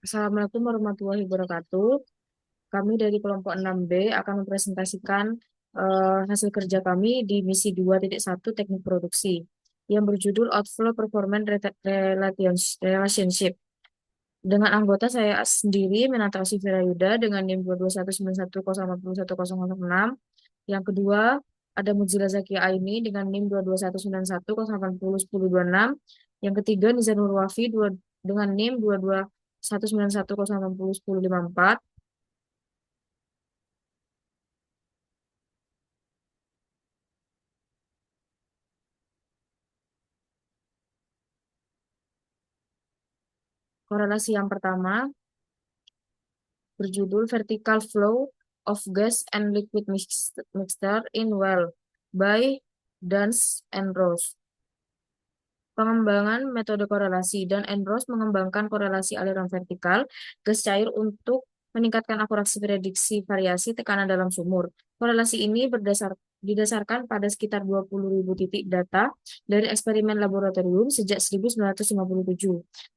Assalamualaikum warahmatullahi wabarakatuh. Kami dari kelompok 6B akan mempresentasikan hasil kerja kami di misi 2.1 teknik produksi yang berjudul Outflow Performance Relationship. Dengan anggota saya sendiri, Menata Osifera Yuda dengan NIM 22191081006. Yang kedua, ada Mujila Zakia Aini dengan NIM 2219108101026. Yang ketiga, Nizanur Wafi dengan NIM 2219108101054. Korelasi yang pertama berjudul Vertical Flow of Gas and Liquid Mixture in Well by Duns and Rose. Pengembangan metode korelasi dan Enrose mengembangkan korelasi aliran vertikal gas cair untuk meningkatkan akurasi prediksi variasi tekanan dalam sumur. Korelasi ini didasarkan pada sekitar 20.000 titik data dari eksperimen laboratorium sejak 1957.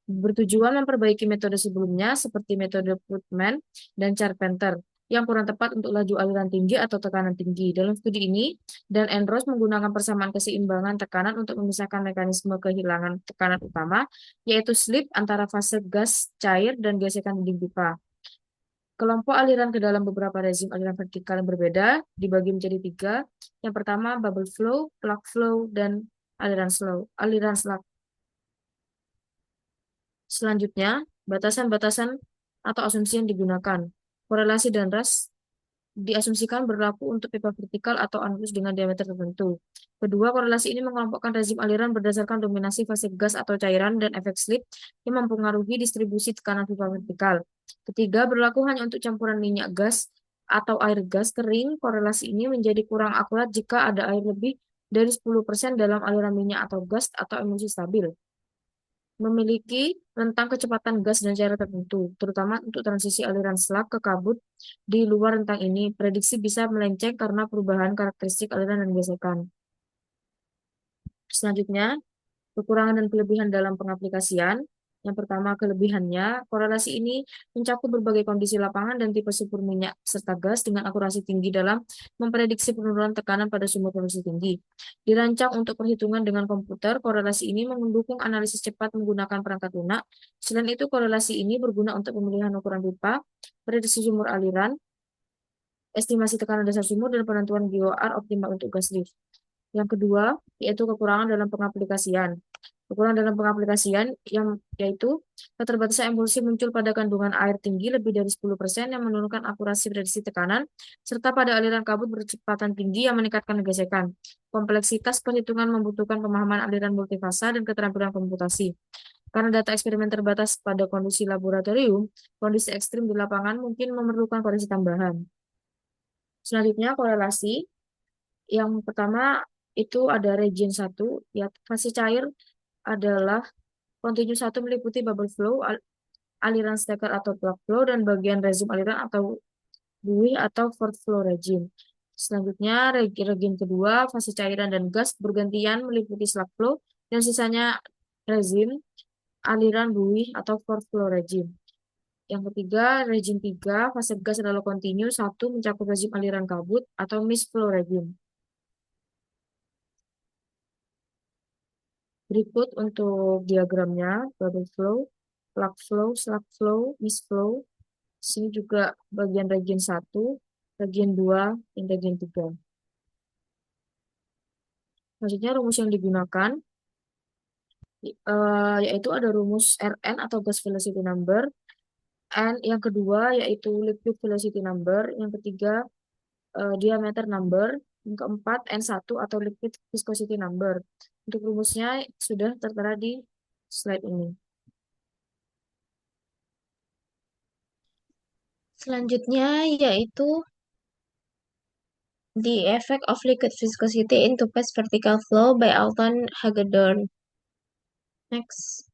Bertujuan memperbaiki metode sebelumnya seperti metode Putman dan Charpenter yang kurang tepat untuk laju aliran tinggi atau tekanan tinggi. Dalam studi ini, dan Enrose menggunakan persamaan keseimbangan tekanan untuk memisahkan mekanisme kehilangan tekanan utama, yaitu slip antara fase gas cair dan gesekan dinding pipa. Kelompok aliran ke dalam beberapa rezim aliran vertikal yang berbeda dibagi menjadi tiga. Yang pertama, bubble flow, plug flow, dan aliran slug. Selanjutnya, batasan-batasan atau asumsi yang digunakan. Korelasi dan ras diasumsikan berlaku untuk pipa vertikal atau anus dengan diameter tertentu. Kedua, korelasi ini mengelompokkan rezim aliran berdasarkan dominasi fase gas atau cairan dan efek slip yang mempengaruhi distribusi tekanan pipa vertikal. Ketiga, berlaku hanya untuk campuran minyak gas atau air gas kering. Korelasi ini menjadi kurang akurat jika ada air lebih dari 10% dalam aliran minyak atau gas atau emulsi stabil. Memiliki rentang kecepatan gas dan cairan tertentu, terutama untuk transisi aliran slug ke kabut. Di luar rentang ini, prediksi bisa melenceng karena perubahan karakteristik aliran dan gesekan. Selanjutnya, kekurangan dan kelebihan dalam pengaplikasian. Yang pertama, kelebihannya, korelasi ini mencakup berbagai kondisi lapangan dan tipe sumber minyak serta gas dengan akurasi tinggi dalam memprediksi penurunan tekanan pada sumber produksi tinggi. Dirancang untuk perhitungan dengan komputer, korelasi ini mendukung analisis cepat menggunakan perangkat lunak. Selain itu, korelasi ini berguna untuk pemilihan ukuran pipa, prediksi sumur aliran, estimasi tekanan dasar sumur, dan penentuan GOR optimal untuk gas lift. Yang kedua, yaitu kekurangan dalam pengaplikasian. Kekurangan dalam pengaplikasian yang yaitu keterbatasan emulsi muncul pada kandungan air tinggi lebih dari 10% yang menurunkan akurasi prediksi tekanan, serta pada aliran kabut berkecepatan tinggi yang meningkatkan gesekan. Kompleksitas perhitungan membutuhkan pemahaman aliran multifasa dan keterampilan komputasi. Karena data eksperimen terbatas pada kondisi laboratorium, kondisi ekstrim di lapangan mungkin memerlukan koreksi tambahan. Selanjutnya, korelasi. Yang pertama itu ada region 1, ya fase cair adalah continue 1 meliputi bubble flow, aliran stacker atau plug flow, dan bagian rezim aliran atau buih atau fourth flow regime. Selanjutnya, region kedua, fase cairan dan gas bergantian meliputi slug flow, dan sisanya rezim, aliran buih atau fourth flow regime. Yang ketiga, region 3, fase gas adalah continue 1 mencakup rezim aliran kabut atau mist flow regime. Berikut untuk diagramnya, bubble flow, plug flow, slug flow, mist flow. Sini juga bagian region 1, region 2, dan region 3. Maksudnya rumus yang digunakan, yaitu ada rumus Rn atau gas velocity number, N yang kedua yaitu liquid velocity number, yang ketiga diameter number, yang keempat N1 atau liquid viscosity number. Untuk rumusnya sudah tertera di slide ini. Selanjutnya yaitu The Effect of Liquid Viscosity into Fast Vertical Flow by Alton Hagedorn. Next.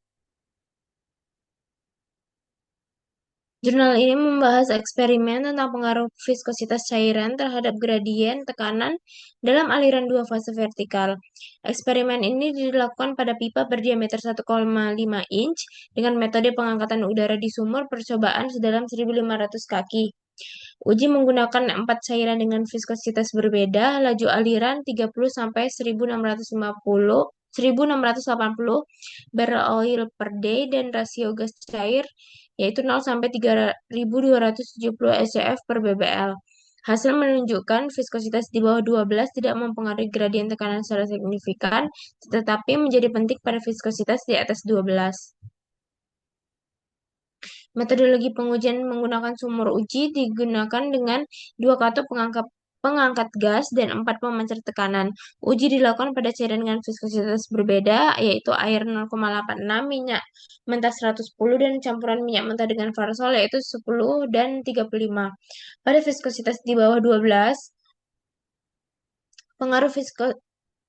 Jurnal ini membahas eksperimen tentang pengaruh viskositas cairan terhadap gradien tekanan dalam aliran dua fase vertikal. Eksperimen ini dilakukan pada pipa berdiameter 1,5 inch dengan metode pengangkatan udara di sumur percobaan sedalam 1.500 kaki. Uji menggunakan 4 cairan dengan viskositas berbeda, laju aliran 30 sampai 1680 barrel oil per day dan rasio gas cair yaitu 0 sampai 3.270 SCF per BBL. Hasil menunjukkan viskositas di bawah 12 tidak mempengaruhi gradien tekanan secara signifikan, tetapi menjadi penting pada viskositas di atas 12. Metodologi pengujian menggunakan sumur uji digunakan dengan dua katup pengangkat gas dan 4 pemancar tekanan. Uji dilakukan pada cairan dengan viskositas berbeda, yaitu air 0,86, minyak mentah 110, dan campuran minyak mentah dengan farasol yaitu 10 dan 35. Pada viskositas di bawah 12,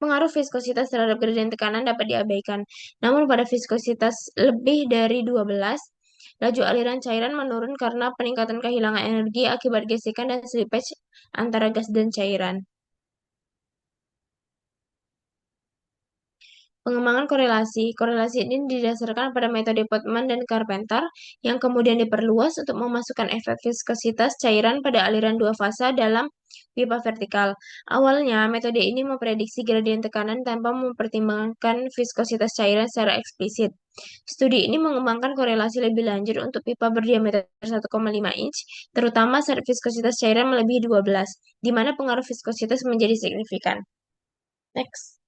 pengaruh viskositas terhadap gradien tekanan dapat diabaikan. Namun pada viskositas lebih dari 12, laju aliran cairan menurun karena peningkatan kehilangan energi akibat gesekan dan slippage antara gas dan cairan. Pengembangan korelasi. Korelasi ini didasarkan pada metode Potman dan Carpenter yang kemudian diperluas untuk memasukkan efek viskositas cairan pada aliran dua fasa dalam pipa vertikal. Awalnya, metode ini memprediksi gradien tekanan tanpa mempertimbangkan viskositas cairan secara eksplisit. Studi ini mengembangkan korelasi lebih lanjut untuk pipa berdiameter 1,5 inch, terutama saat viskositas cairan melebihi 12, di mana pengaruh viskositas menjadi signifikan. Next.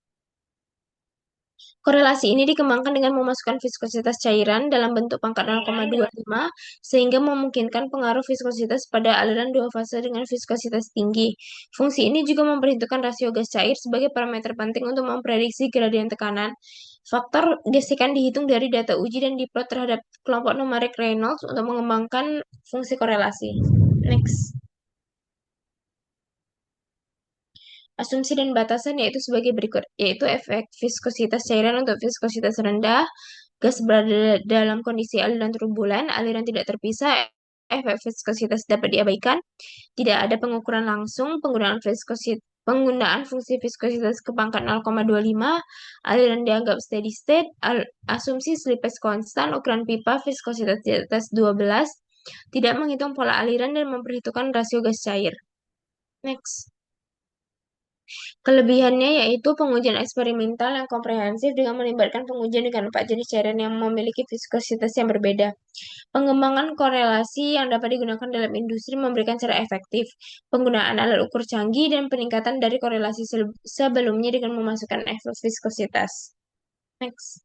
Korelasi ini dikembangkan dengan memasukkan viskositas cairan dalam bentuk pangkat 0,25 sehingga memungkinkan pengaruh viskositas pada aliran dua fase dengan viskositas tinggi. Fungsi ini juga memperhitungkan rasio gas cair sebagai parameter penting untuk memprediksi gradien tekanan. Faktor gesekan dihitung dari data uji dan diplot terhadap kelompok numerik Reynolds untuk mengembangkan fungsi korelasi. Next. Asumsi dan batasan yaitu sebagai berikut, yaitu efek viskositas cairan untuk viskositas rendah, gas berada dalam kondisi aliran turbulen, aliran tidak terpisah, efek viskositas dapat diabaikan, tidak ada pengukuran langsung, penggunaan fungsi viskositas ke pangkat 0,25, aliran dianggap steady state, asumsi slippage konstan, ukuran pipa, viskositas di atas 12, tidak menghitung pola aliran dan memperhitungkan rasio gas cair. Next. Kelebihannya yaitu pengujian eksperimental yang komprehensif dengan melibatkan pengujian dengan 4 jenis cairan yang memiliki viskositas yang berbeda. Pengembangan korelasi yang dapat digunakan dalam industri memberikan cara efektif, penggunaan alat ukur canggih, dan peningkatan dari korelasi sebelumnya dengan memasukkan efek viskositas. Next.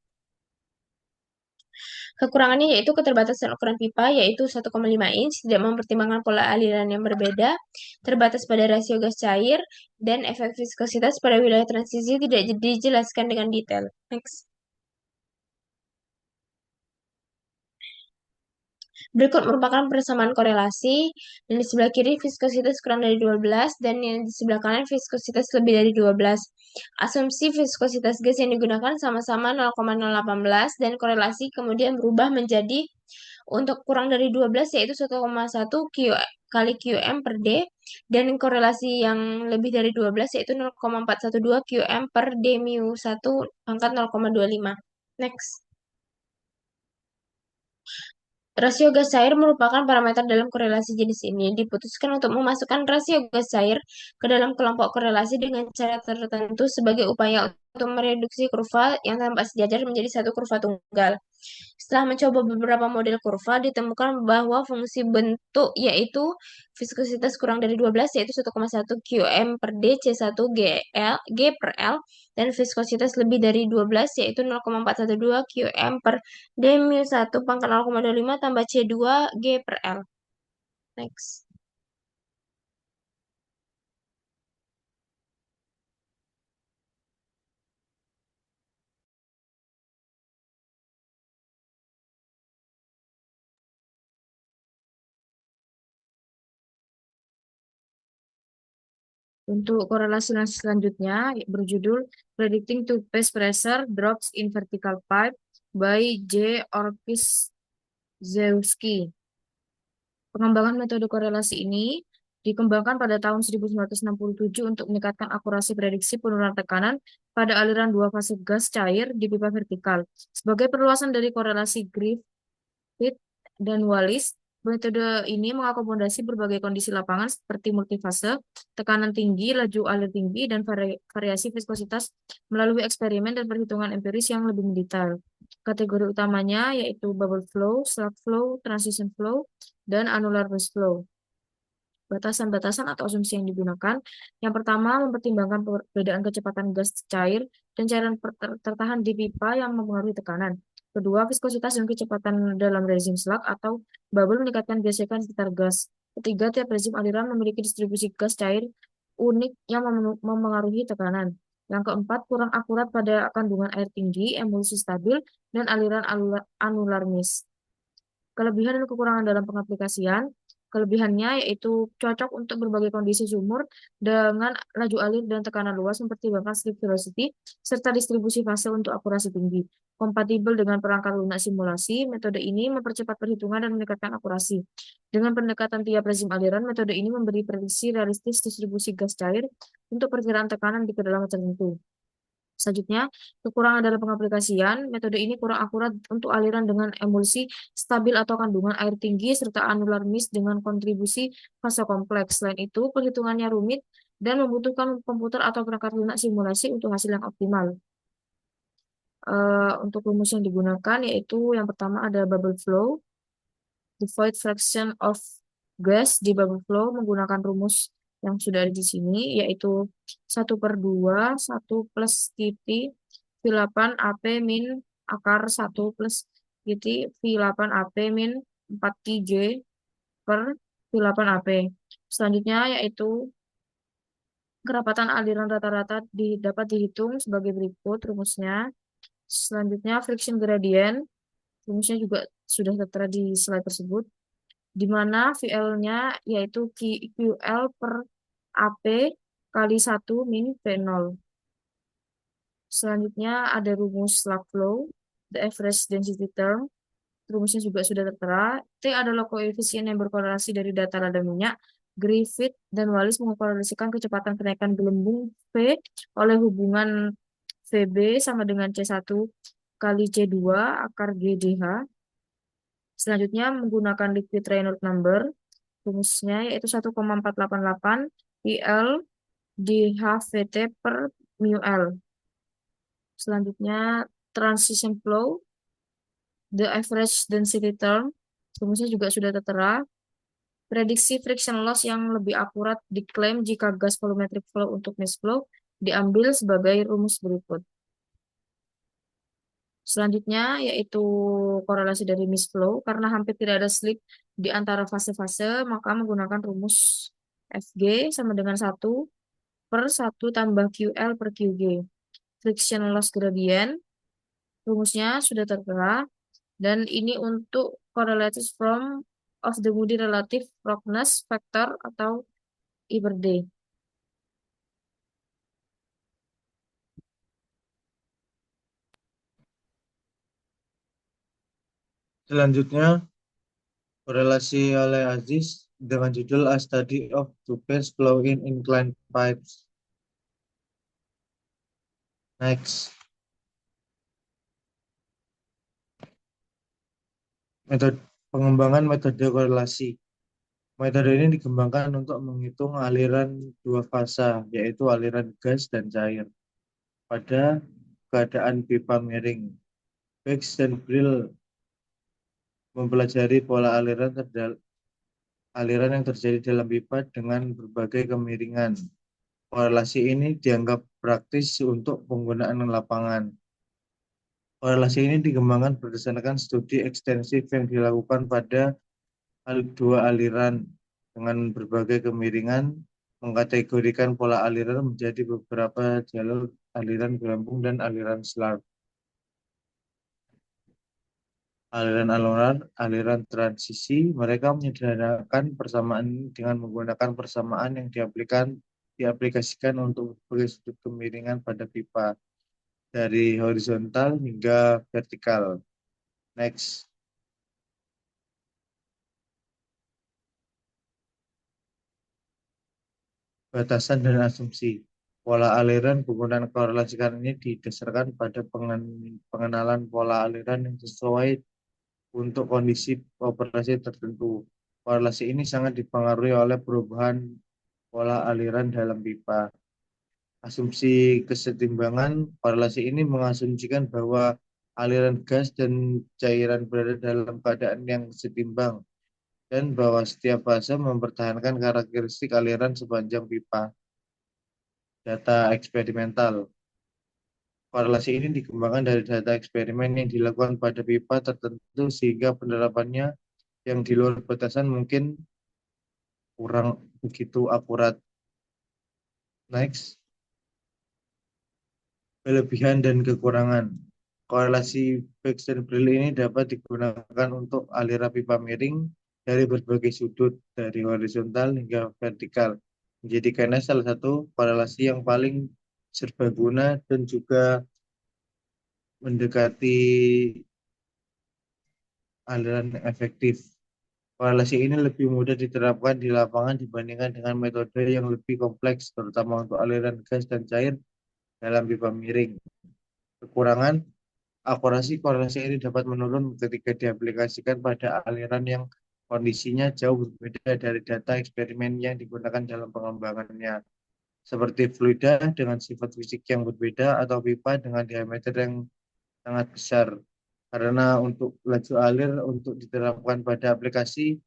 Kekurangannya yaitu keterbatasan ukuran pipa, yaitu 1,5 inch, tidak mempertimbangkan pola aliran yang berbeda, terbatas pada rasio gas cair, dan efek viskositas pada wilayah transisi tidak dijelaskan dengan detail. Next. Berikut merupakan persamaan korelasi, yang di sebelah kiri viskositas kurang dari 12, dan yang di sebelah kanan viskositas lebih dari 12. Asumsi viskositas gas yang digunakan sama-sama 0,018, dan korelasi kemudian berubah menjadi untuk kurang dari 12 yaitu 1,1 Q kali QM per D, dan korelasi yang lebih dari 12 yaitu 0,412 QM per D mu 1 pangkat 0,25. Next. Rasio gas cair merupakan parameter dalam korelasi jenis ini. Diputuskan untuk memasukkan rasio gas cair ke dalam kelompok korelasi dengan cara tertentu sebagai upaya untuk mereduksi kurva yang tampak sejajar menjadi satu kurva tunggal. Setelah mencoba beberapa model kurva, ditemukan bahwa fungsi bentuk yaitu viskositas kurang dari 12 yaitu 1,1 Qm per D C1 G per L, dan viskositas lebih dari 12 yaitu 0,412 Qm per D mu 1 pangkat 0,25 tambah C2 G per L. Next. Untuk korelasi selanjutnya berjudul Predicting Toothpaste Pressure Drops in Vertical Pipe by J. Orpizewski. Pengembangan metode korelasi ini dikembangkan pada tahun 1967 untuk meningkatkan akurasi prediksi penurunan tekanan pada aliran dua fase gas cair di pipa vertikal. Sebagai perluasan dari korelasi Griffith dan Wallis, metode ini mengakomodasi berbagai kondisi lapangan seperti multifase, tekanan tinggi, laju alir tinggi, dan variasi viskositas melalui eksperimen dan perhitungan empiris yang lebih mendetail. Kategori utamanya yaitu bubble flow, slug flow, transition flow, dan annular burst flow. Batasan-batasan atau asumsi yang digunakan. Yang pertama, mempertimbangkan perbedaan kecepatan gas cair dan cairan tertahan di pipa yang mempengaruhi tekanan. Kedua, viskositas dan kecepatan dalam rezim slug atau bubble meningkatkan gesekan sekitar gas. Ketiga, tiap rezim aliran memiliki distribusi gas cair unik yang mempengaruhi tekanan. Yang keempat, kurang akurat pada kandungan air tinggi, emulsi stabil, dan aliran anular mist. Kelebihan dan kekurangan dalam pengaplikasian. Kelebihannya yaitu cocok untuk berbagai kondisi sumur dengan laju alir dan tekanan luas, mempertimbangkan slip velocity serta distribusi fase untuk akurasi tinggi. Kompatibel dengan perangkat lunak simulasi, metode ini mempercepat perhitungan dan meningkatkan akurasi. Dengan pendekatan tiap rezim aliran, metode ini memberi prediksi realistis distribusi gas cair untuk perkiraan tekanan di kedalaman tertentu. Selanjutnya, kekurangan dalam pengaplikasian, metode ini kurang akurat untuk aliran dengan emulsi stabil atau kandungan air tinggi, serta anular mist dengan kontribusi fase kompleks. Selain itu, perhitungannya rumit dan membutuhkan komputer atau perangkat lunak simulasi untuk hasil yang optimal. Untuk rumus yang digunakan yaitu yang pertama ada bubble flow, the void fraction of gas di bubble flow menggunakan rumus yang sudah ada di sini, yaitu 1/2 1 plus titik V8 AP min akar 1 plus titik V8 AP min 4 J per V8 AP. Selanjutnya yaitu kerapatan aliran rata-rata dapat dihitung sebagai berikut rumusnya. Selanjutnya friction gradient, rumusnya juga sudah tertera di slide tersebut, di mana VL-nya yaitu QL per AP kali 1 min V0. Selanjutnya ada rumus slug flow, the average density term. Rumusnya juga sudah tertera. T adalah koefisien yang berkorelasi dari data lada minyak. Griffith dan Wallis mengkorelasikan kecepatan kenaikan gelembung V oleh hubungan VB sama dengan C1 kali C2 akar GDH. Selanjutnya menggunakan liquid Raynaud number. Rumusnya yaitu 1,488 IL DHVT per mu L. Selanjutnya transition flow, the average density term. Rumusnya juga sudah tertera. Prediksi friction loss yang lebih akurat diklaim jika gas volumetric flow untuk mist flow diambil sebagai rumus berikut. Selanjutnya yaitu korelasi dari mist flow. Karena hampir tidak ada slip di antara fase-fase, maka menggunakan rumus FG sama dengan 1/1 tambah QL per QG. Friction loss gradient, rumusnya sudah tertera. Dan ini untuk correlated from of the Moody relative roughness factor atau I per D. Selanjutnya, korelasi oleh Aziz dengan judul A Study of Two-Phase Flow in Inclined Pipes. Next. Pengembangan metode korelasi. Metode ini dikembangkan untuk menghitung aliran dua fasa, yaitu aliran gas dan cair, pada keadaan pipa miring. Bax dan Brill mempelajari pola aliran yang terjadi dalam pipa dengan berbagai kemiringan. Korelasi ini dianggap praktis untuk penggunaan lapangan. Korelasi ini dikembangkan berdasarkan studi ekstensif yang dilakukan pada dua aliran dengan berbagai kemiringan, mengkategorikan pola aliran menjadi beberapa jalur aliran gelembung dan aliran slug. Aliran alunar, aliran transisi, mereka menyederhanakan persamaan ini dengan menggunakan persamaan yang diaplikasikan untuk berbagai sudut kemiringan pada pipa, dari horizontal hingga vertikal. Next. batasan dan asumsi. Pola aliran penggunaan korelasikan ini didasarkan pada pengenalan pola aliran yang sesuai untuk kondisi operasi tertentu. Korelasi ini sangat dipengaruhi oleh perubahan pola aliran dalam pipa. Asumsi kesetimbangan korelasi ini mengasumsikan bahwa aliran gas dan cairan berada dalam keadaan yang setimbang dan bahwa setiap fase mempertahankan karakteristik aliran sepanjang pipa. Data eksperimental. Korelasi ini dikembangkan dari data eksperimen yang dilakukan pada pipa tertentu sehingga penerapannya yang di luar batasan mungkin kurang begitu akurat. Next, kelebihan dan kekurangan. Korelasi Baxter-Brill ini dapat digunakan untuk aliran pipa miring dari berbagai sudut, dari horizontal hingga vertikal. Menjadikannya salah satu korelasi yang paling serbaguna dan juga mendekati aliran yang efektif. Korelasi ini lebih mudah diterapkan di lapangan dibandingkan dengan metode yang lebih kompleks, terutama untuk aliran gas dan cair dalam pipa miring. Kekurangan, akurasi korelasi ini dapat menurun ketika diaplikasikan pada aliran yang kondisinya jauh berbeda dari data eksperimen yang digunakan dalam pengembangannya, seperti fluida dengan sifat fisik yang berbeda atau pipa dengan diameter yang sangat besar. Karena untuk laju alir untuk diterapkan pada aplikasi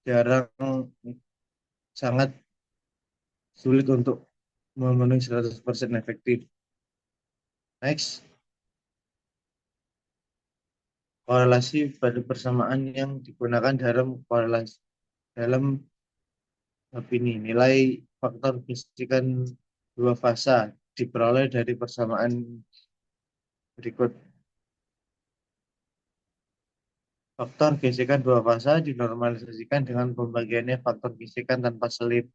jarang, sangat sulit untuk memenuhi 100% efektif. Next, korelasi pada persamaan yang digunakan dalam korelasi dalam bab ini. Nilai faktor gesekan dua fasa diperoleh dari persamaan berikut. Faktor gesekan dua fasa dinormalisasikan dengan pembagiannya faktor gesekan tanpa selip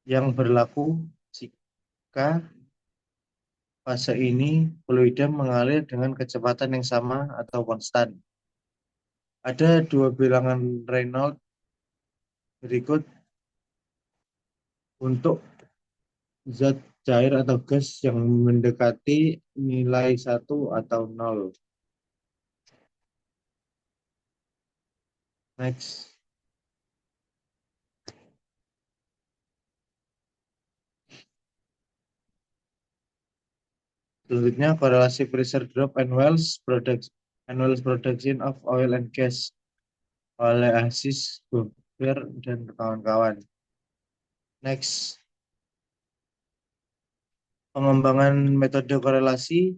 yang berlaku jika fase ini fluida mengalir dengan kecepatan yang sama atau konstan. Ada dua bilangan Reynolds berikut untuk zat cair atau gas yang mendekati nilai 1 atau 0. Next. Selanjutnya, korelasi pressure drop and Wells production of oil and gas oleh Aziz Gobir dan kawan-kawan. Next. Pengembangan metode korelasi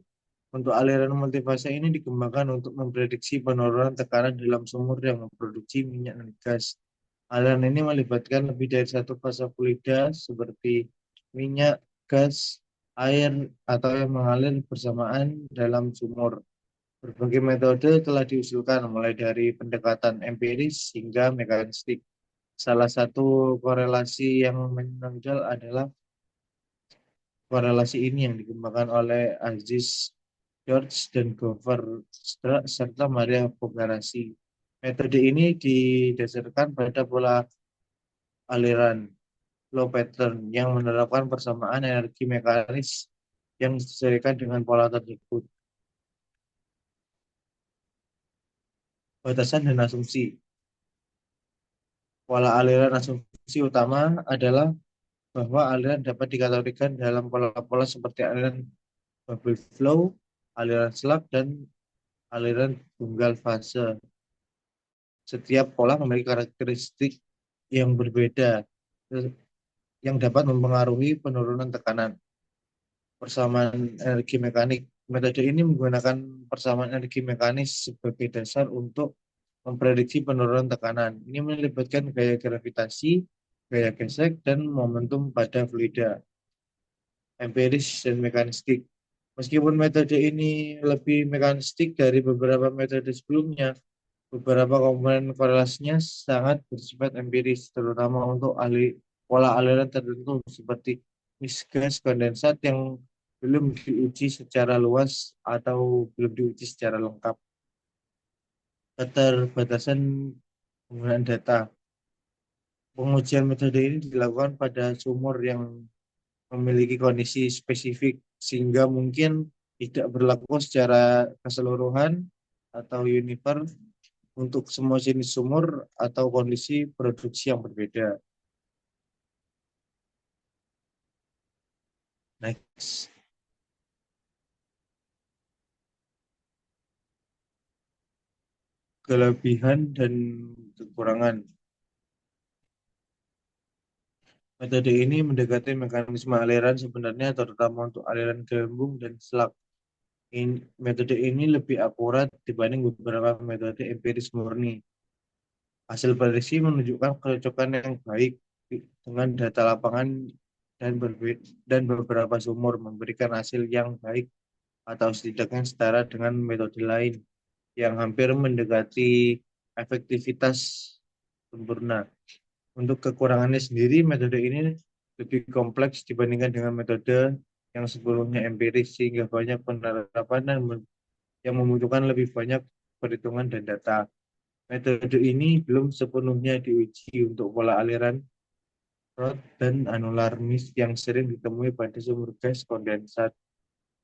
untuk aliran multifase ini dikembangkan untuk memprediksi penurunan tekanan dalam sumur yang memproduksi minyak dan gas. Aliran ini melibatkan lebih dari satu fase fluida seperti minyak, gas, air, atau yang mengalir bersamaan dalam sumur. Berbagai metode telah diusulkan mulai dari pendekatan empiris hingga mekanistik. Salah satu korelasi yang menonjol adalah korelasi ini yang dikembangkan oleh Aziz George dan Gover serta Maria Fogarasi. Metode ini didasarkan pada pola aliran low pattern yang menerapkan persamaan energi mekanis yang disesuaikan dengan pola tersebut. Batasan dan asumsi. Pola aliran asumsi utama adalah bahwa aliran dapat dikategorikan dalam pola-pola seperti aliran bubble flow, aliran slug, dan aliran tunggal fase. Setiap pola memiliki karakteristik yang berbeda yang dapat mempengaruhi penurunan tekanan. Persamaan energi mekanik. Metode ini menggunakan persamaan energi mekanis sebagai dasar untuk memprediksi penurunan tekanan. Ini melibatkan gaya gravitasi, gaya gesek, dan momentum pada fluida, empiris dan mekanistik. Meskipun metode ini lebih mekanistik dari beberapa metode sebelumnya, beberapa komponen korelasinya sangat bersifat empiris, terutama untuk pola aliran tertentu seperti misgas kondensat yang belum diuji secara luas atau belum diuji secara lengkap. Keterbatasan penggunaan data. Pengujian metode ini dilakukan pada sumur yang memiliki kondisi spesifik sehingga mungkin tidak berlaku secara keseluruhan atau uniform untuk semua jenis sumur atau kondisi produksi yang berbeda. Next, kelebihan dan kekurangan. Metode ini mendekati mekanisme aliran sebenarnya terutama untuk aliran gelembung dan selak. Metode ini lebih akurat dibanding beberapa metode empiris murni. Hasil prediksi menunjukkan kecocokan yang baik dengan data lapangan dan beberapa sumur memberikan hasil yang baik atau setidaknya setara dengan metode lain yang hampir mendekati efektivitas sempurna. Untuk kekurangannya sendiri, metode ini lebih kompleks dibandingkan dengan metode yang sebelumnya empiris sehingga banyak penerapan yang membutuhkan lebih banyak perhitungan dan data. Metode ini belum sepenuhnya diuji untuk pola aliran Roth dan anular mist yang sering ditemui pada sumur gas kondensat.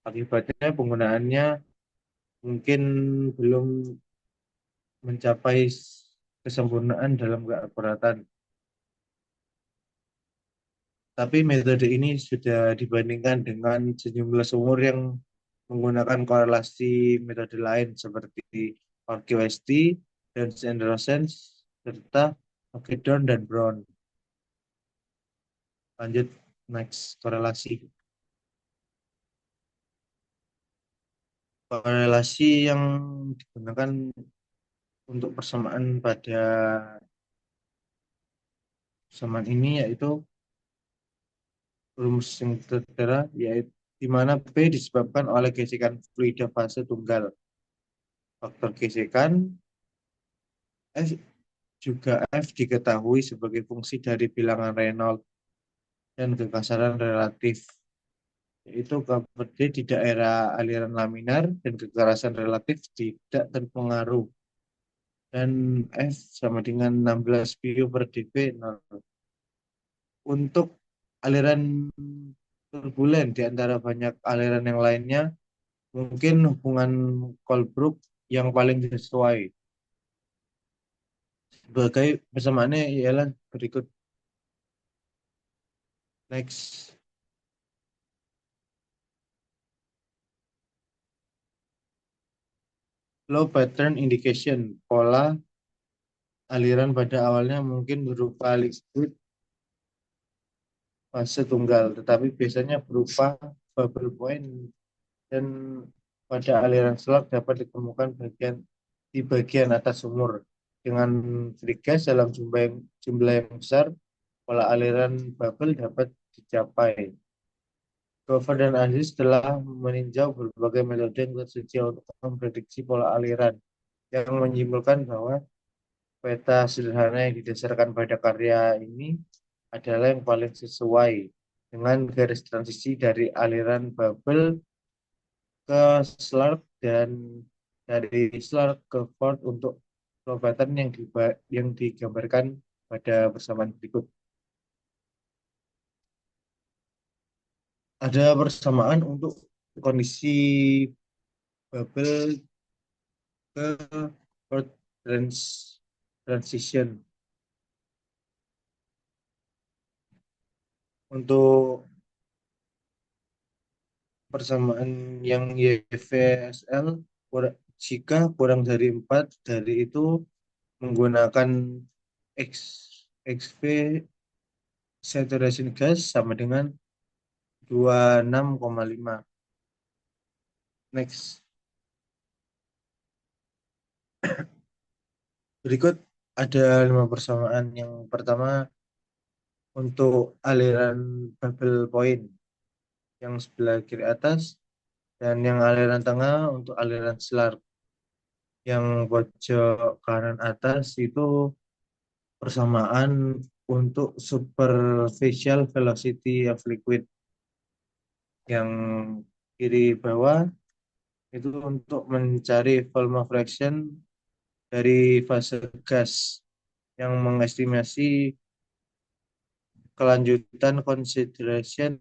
Akibatnya penggunaannya mungkin belum mencapai kesempurnaan dalam keakuratan. Tapi metode ini sudah dibandingkan dengan sejumlah sumur yang menggunakan korelasi metode lain seperti ORQST dan Anderson serta Hagedorn dan Brown. Lanjut, next, korelasi. Korelasi yang digunakan untuk persamaan ini yaitu rumus yang tertera, yaitu di mana P disebabkan oleh gesekan fluida fase tunggal. Faktor gesekan F juga F diketahui sebagai fungsi dari bilangan Reynolds dan kekasaran relatif, yaitu KPD di daerah aliran laminar dan kekerasan relatif tidak terpengaruh. Dan F sama dengan 16 PU per dV. Nah, untuk aliran turbulen di antara banyak aliran yang lainnya, mungkin hubungan Colebrook yang paling sesuai. Sebagai persamaannya ialah berikut. Next. Low pattern indication. Pola aliran pada awalnya mungkin berupa liquid fase tunggal, tetapi biasanya berupa bubble point dan pada aliran selak dapat ditemukan di bagian atas sumur. Dengan free gas dalam jumlah yang besar, pola aliran bubble dapat dicapai. Gover dan Aziz telah meninjau berbagai metode yang tersedia untuk memprediksi pola aliran, yang menyimpulkan bahwa peta sederhana yang didasarkan pada karya ini adalah yang paling sesuai dengan garis transisi dari aliran bubble ke slurp dan dari slurp ke Ford untuk flow pattern yang digambarkan pada persamaan berikut. Ada persamaan untuk kondisi bubble ke Ford transition. Untuk persamaan yang YVSL, jika kurang dari 4 dari itu menggunakan X, XV saturation gas sama dengan 26,5. Next. Berikut ada 5 persamaan. Yang pertama untuk aliran bubble point yang sebelah kiri atas dan yang aliran tengah untuk aliran slurp. Yang pojok kanan atas itu persamaan untuk superficial velocity of liquid. Yang kiri bawah itu untuk mencari volume fraction dari fase gas yang mengestimasi kelanjutan consideration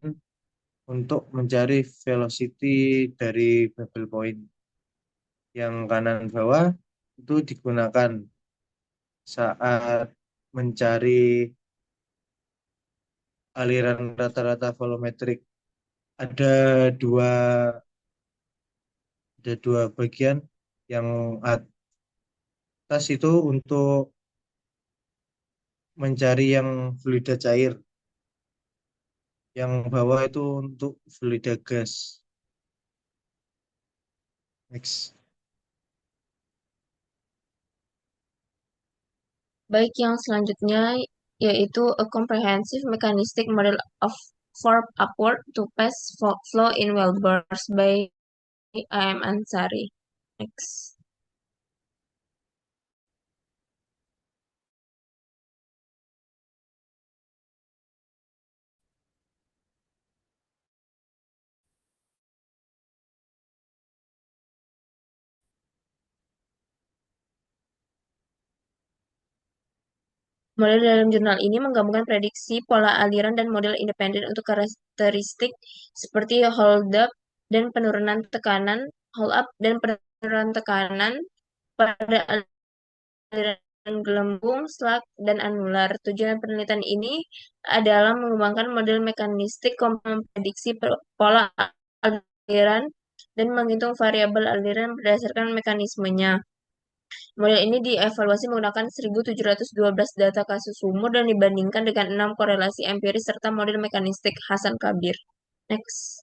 untuk mencari velocity dari bubble point. Yang kanan bawah itu digunakan saat mencari aliran rata-rata volumetrik. Ada dua ada dua bagian. Yang atas itu untuk mencari yang fluida cair, yang bawah itu untuk fluida gas. Next. Baik, yang selanjutnya yaitu a comprehensive mechanistic model of for upward to pass flow in well bores by AM Ansari. Next. Model dalam jurnal ini menggabungkan prediksi pola aliran dan model independen untuk karakteristik seperti hold up dan penurunan tekanan, hold up dan penurunan tekanan pada aliran gelembung, slug, dan anular. Tujuan penelitian ini adalah mengembangkan model mekanistik memprediksi pola aliran dan menghitung variabel aliran berdasarkan mekanismenya. Model ini dievaluasi menggunakan 1.712 data kasus umur dan dibandingkan dengan 6 korelasi empiris serta model mekanistik Hasan Kabir. Next.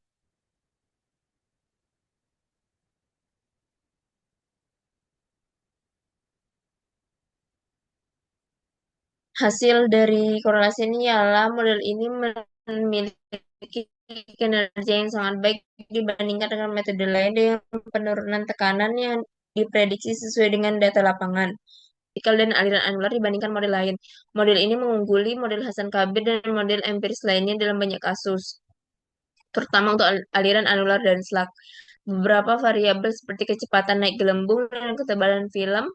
Hasil dari korelasi ini ialah model ini memiliki kinerja yang sangat baik dibandingkan dengan metode lain dengan penurunan tekanan yang diprediksi sesuai dengan data lapangan. Vertikal dan aliran anular dibandingkan model lain. Model ini mengungguli model Hasan Kabir dan model empiris lainnya dalam banyak kasus, terutama untuk aliran anular dan slug. Beberapa variabel seperti kecepatan naik gelembung dan ketebalan film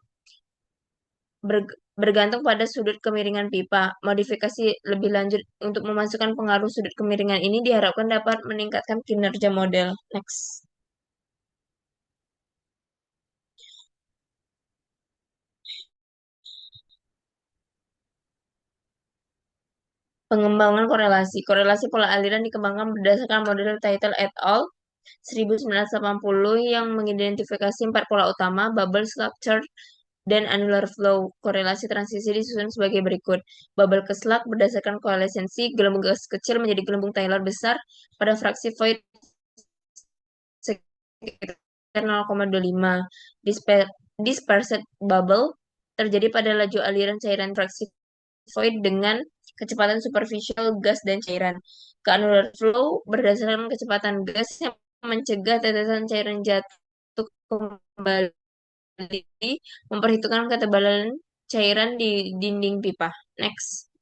bergantung pada sudut kemiringan pipa. Modifikasi lebih lanjut untuk memasukkan pengaruh sudut kemiringan ini diharapkan dapat meningkatkan kinerja model. Next. Pengembangan korelasi. Korelasi pola aliran dikembangkan berdasarkan model Title et al. 1980 yang mengidentifikasi 4 pola utama, bubble, structure, dan annular flow. Korelasi transisi disusun sebagai berikut. Bubble ke slug berdasarkan koelensi gelembung gas kecil menjadi gelembung Taylor besar pada fraksi void sekitar 0,25. Dispersed bubble terjadi pada laju aliran cairan fraksi void dengan kecepatan superficial gas dan cairan. Ke annular flow berdasarkan kecepatan gas yang mencegah tetesan cairan jatuh kembali, memperhitungkan ketebalan cairan di dinding pipa. Next.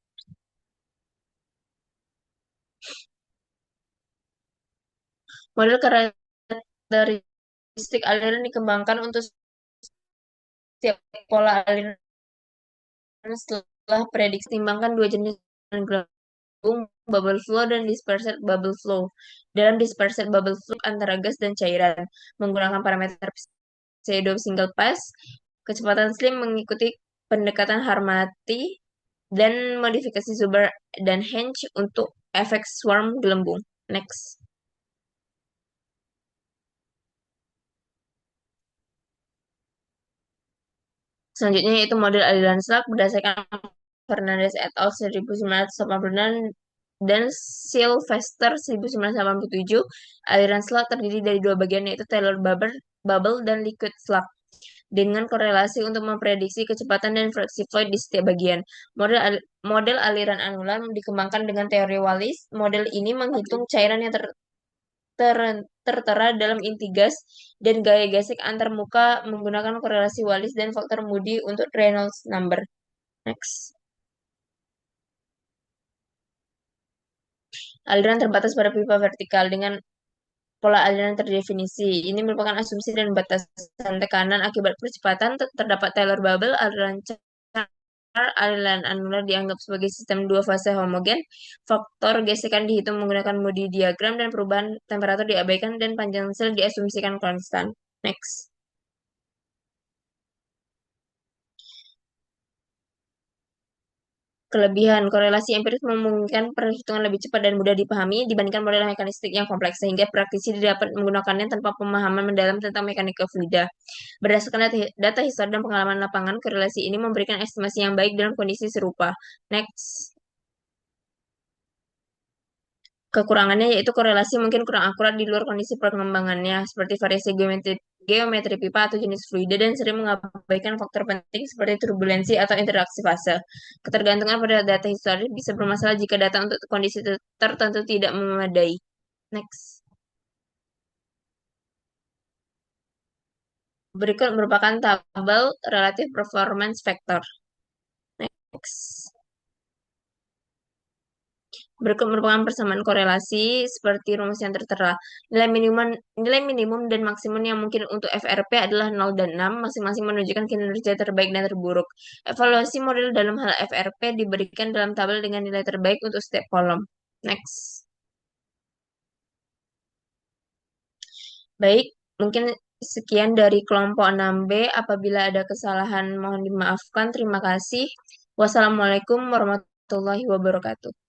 Model karakteristik aliran dikembangkan untuk setiap pola aliran setelah prediksi timbangkan dua jenis gelembung, bubble flow dan dispersed bubble flow. Dalam dispersed bubble flow antara gas dan cairan menggunakan parameter pseudo single pass, kecepatan slim mengikuti pendekatan Harmati dan modifikasi Zuber dan Hench untuk efek swarm gelembung. Next. Selanjutnya yaitu model aliran slug berdasarkan Fernandez et al. 1986 dan Sylvester 1987. Aliran slug terdiri dari dua bagian yaitu Taylor bubble dan liquid slug dengan korelasi untuk memprediksi kecepatan dan fraksi void di setiap bagian. Model aliran anular dikembangkan dengan teori Wallis. Model ini menghitung cairan yang tertera dalam inti gas dan gaya gesek antar muka menggunakan korelasi Wallis dan faktor Moody untuk Reynolds number. Next. Aliran terbatas pada pipa vertikal dengan pola aliran terdefinisi. Ini merupakan asumsi dan batasan tekanan akibat percepatan terdapat Taylor bubble, aliran aliran anular dianggap sebagai sistem dua fase homogen, faktor gesekan dihitung menggunakan Moody diagram, dan perubahan temperatur diabaikan, dan panjang sel diasumsikan konstan. Next. Kelebihan korelasi empiris memungkinkan perhitungan lebih cepat dan mudah dipahami dibandingkan model mekanistik yang kompleks, sehingga praktisi dapat menggunakannya tanpa pemahaman mendalam tentang mekanika fluida. Berdasarkan data histori dan pengalaman lapangan, korelasi ini memberikan estimasi yang baik dalam kondisi serupa. Next. Kekurangannya yaitu korelasi mungkin kurang akurat di luar kondisi pengembangannya, seperti variasi geometri pipa atau jenis fluida, dan sering mengabaikan faktor penting seperti turbulensi atau interaksi fase. Ketergantungan pada data historis bisa bermasalah jika data untuk kondisi tertentu tidak memadai. Next. Berikut merupakan tabel relative performance factor. Next. Berikut merupakan persamaan korelasi seperti rumus yang tertera. Nilai minimum dan maksimum yang mungkin untuk FRP adalah 0 dan 6, masing-masing menunjukkan kinerja terbaik dan terburuk. Evaluasi model dalam hal FRP diberikan dalam tabel dengan nilai terbaik untuk setiap kolom. Next. Baik, mungkin sekian dari kelompok 6B. Apabila ada kesalahan, mohon dimaafkan. Terima kasih. Wassalamualaikum warahmatullahi wabarakatuh.